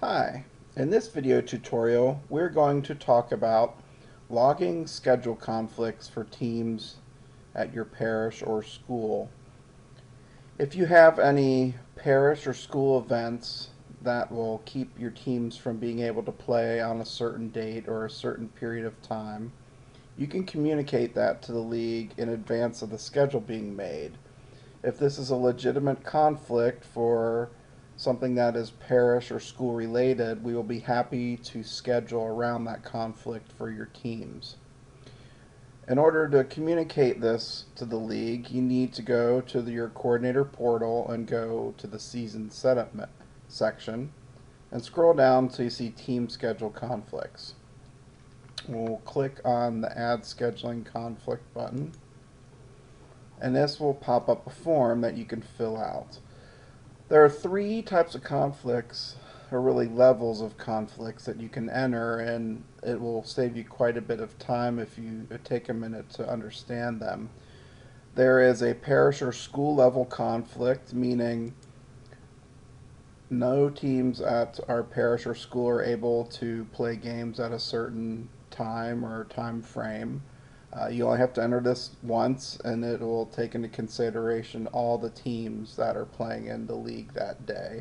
Hi, in this video tutorial we're going to talk about logging schedule conflicts for teams at your parish or school. If you have any parish or school events that will keep your teams from being able to play on a certain date or a certain period of time, you can communicate that to the league in advance of the schedule being made. If this is a legitimate conflict for something that is parish or school related, we will be happy to schedule around that conflict for your teams. In order to communicate this to the league, you need to go to your coordinator portal and go to the season setup section and scroll down till you see team schedule conflicts. We'll click on the add scheduling conflict button, and this will pop up a form that you can fill out. There are three types of conflicts, or really levels of conflicts, that you can enter, and it will save you quite a bit of time if you take a minute to understand them. There is a parish or school level conflict, meaning no teams at our parish or school are able to play games at a certain time or time frame. You only have to enter this once, and it will take into consideration all the teams that are playing in the league that day.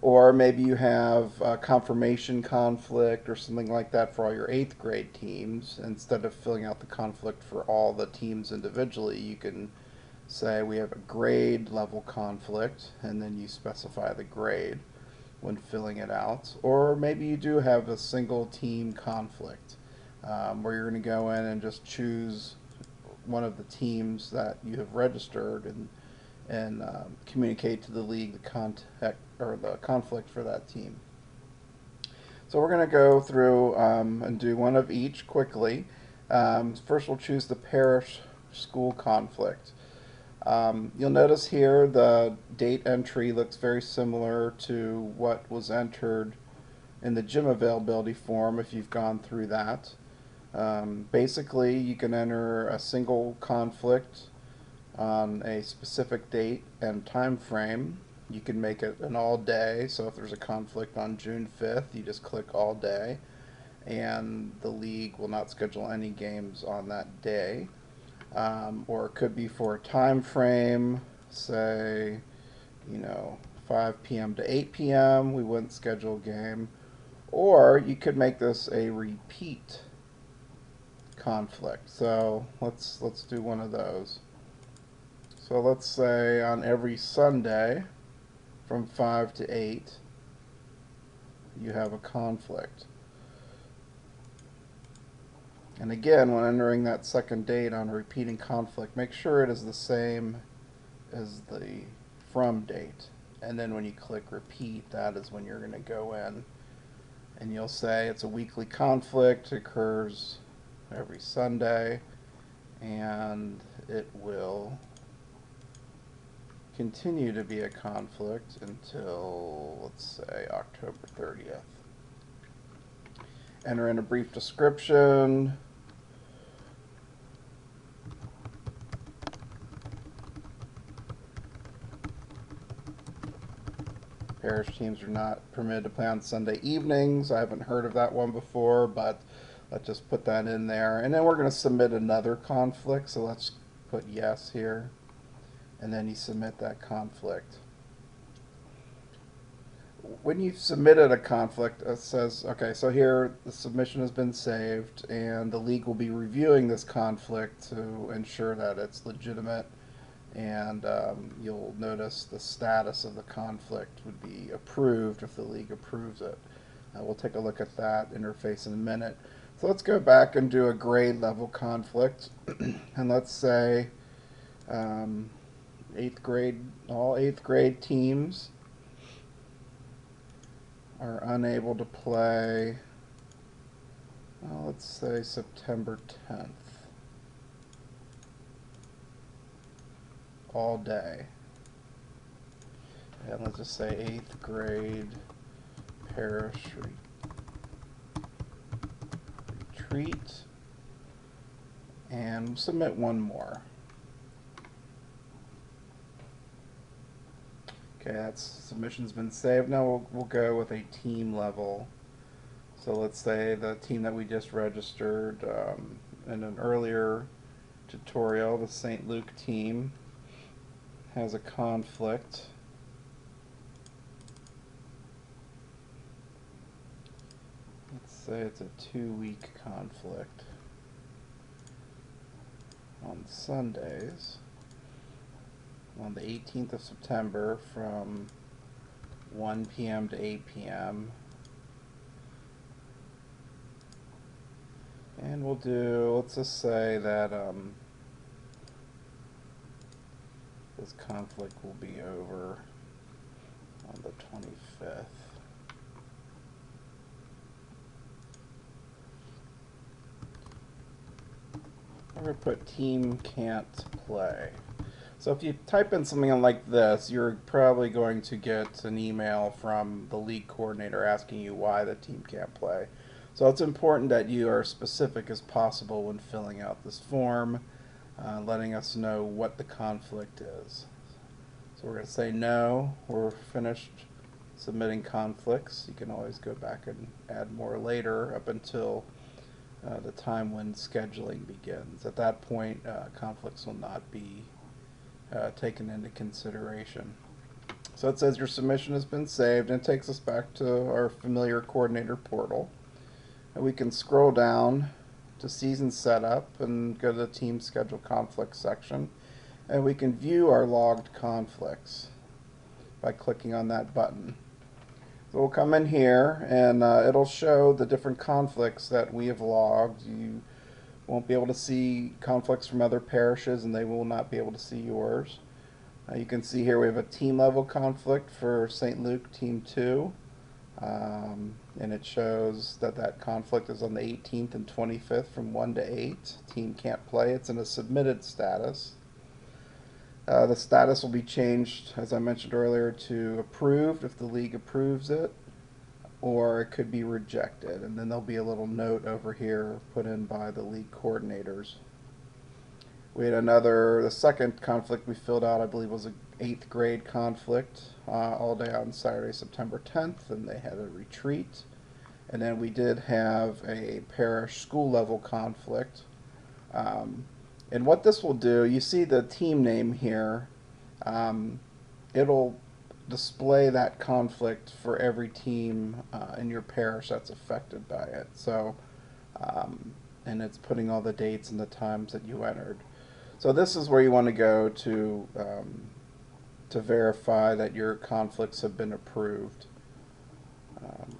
Or maybe you have a confirmation conflict or something like that for all your 8th grade teams. Instead of filling out the conflict for all the teams individually, you can say we have a grade level conflict, and then you specify the grade when filling it out. Or maybe you do have a single team conflict, where you're going to go in and just choose one of the teams that you have registered and communicate to the league the contact or the conflict for that team. So we're going to go through and do one of each quickly. First, we'll choose the parish school conflict. You'll notice here the date entry looks very similar to what was entered in the gym availability form if you've gone through that. Basically, you can enter a single conflict on a specific date and time frame. You can make it an all day, so if there's a conflict on June 5th, you just click all day, and the league will not schedule any games on that day. Or it could be for a time frame, say, 5 p.m. to 8 p.m. We wouldn't schedule a game. Or you could make this a repeat conflict. So let's do one of those. So let's say on every Sunday from 5 to 8 you have a conflict. And again, when entering that second date on a repeating conflict, make sure it is the same as the from date. And then when you click repeat, that is when you're going to go in and you'll say it's a weekly conflict, occurs every Sunday, and it will continue to be a conflict until, let's say, October 30th. Enter in a brief description. Parish teams are not permitted to play on Sunday evenings. I haven't heard of that one before, but let's just put that in there. And then we're going to submit another conflict, so let's put yes here. And then you submit that conflict. When you've submitted a conflict, it says, okay, so here the submission has been saved, and the league will be reviewing this conflict to ensure that it's legitimate. And you'll notice the status of the conflict would be approved if the league approves it. We'll take a look at that interface in a minute. So let's go back and do a grade level conflict. And let's say 8th grade, all 8th grade teams are unable to play, let's say September 10th. All day. And let's just say 8th grade parish retreat, and submit one more. Okay, that's submission's been saved. Now we'll go with a team level. So let's say the team that we just registered in an earlier tutorial, the St. Luke team, has a conflict. Let's say it's a 2-week conflict on Sundays on the 18th of September from 1 p.m. to 8 p.m. And we'll do, let's just say that this conflict will be over on the 25th. We're going to put team can't play. So if you type in something like this, you're probably going to get an email from the league coordinator asking you why the team can't play. So it's important that you are specific as possible when filling out this form, letting us know what the conflict is. So we're going to say no, we're finished submitting conflicts. You can always go back and add more later up until the time when scheduling begins. At that point, conflicts will not be taken into consideration. So it says your submission has been saved, and it takes us back to our familiar coordinator portal. And we can scroll down to season setup and go to the team schedule conflicts section, and we can view our logged conflicts by clicking on that button. So we'll come in here and it'll show the different conflicts that we have logged. You won't be able to see conflicts from other parishes, and they will not be able to see yours. You can see here we have a team level conflict for St. Luke Team 2, and it shows that that conflict is on the 18th and 25th from 1 to 8. Team can't play. It's in a submitted status. The status will be changed, as I mentioned earlier, to approved if the league approves it, or it could be rejected. And then there'll be a little note over here put in by the league coordinators. We had the second conflict we filled out, I believe, was an 8th grade conflict, all day on Saturday, September 10th, and they had a retreat. And then we did have a parish school level conflict. And what this will do, you see the team name here, it'll display that conflict for every team in your parish that's affected by it. So, and it's putting all the dates and the times that you entered. So this is where you want to go to verify that your conflicts have been approved.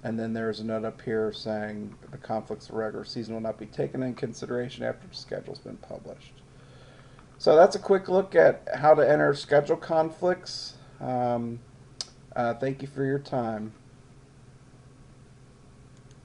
And then there's a note up here saying the conflicts of the regular season will not be taken in consideration after the schedule's been published. So that's a quick look at how to enter schedule conflicts. Thank you for your time.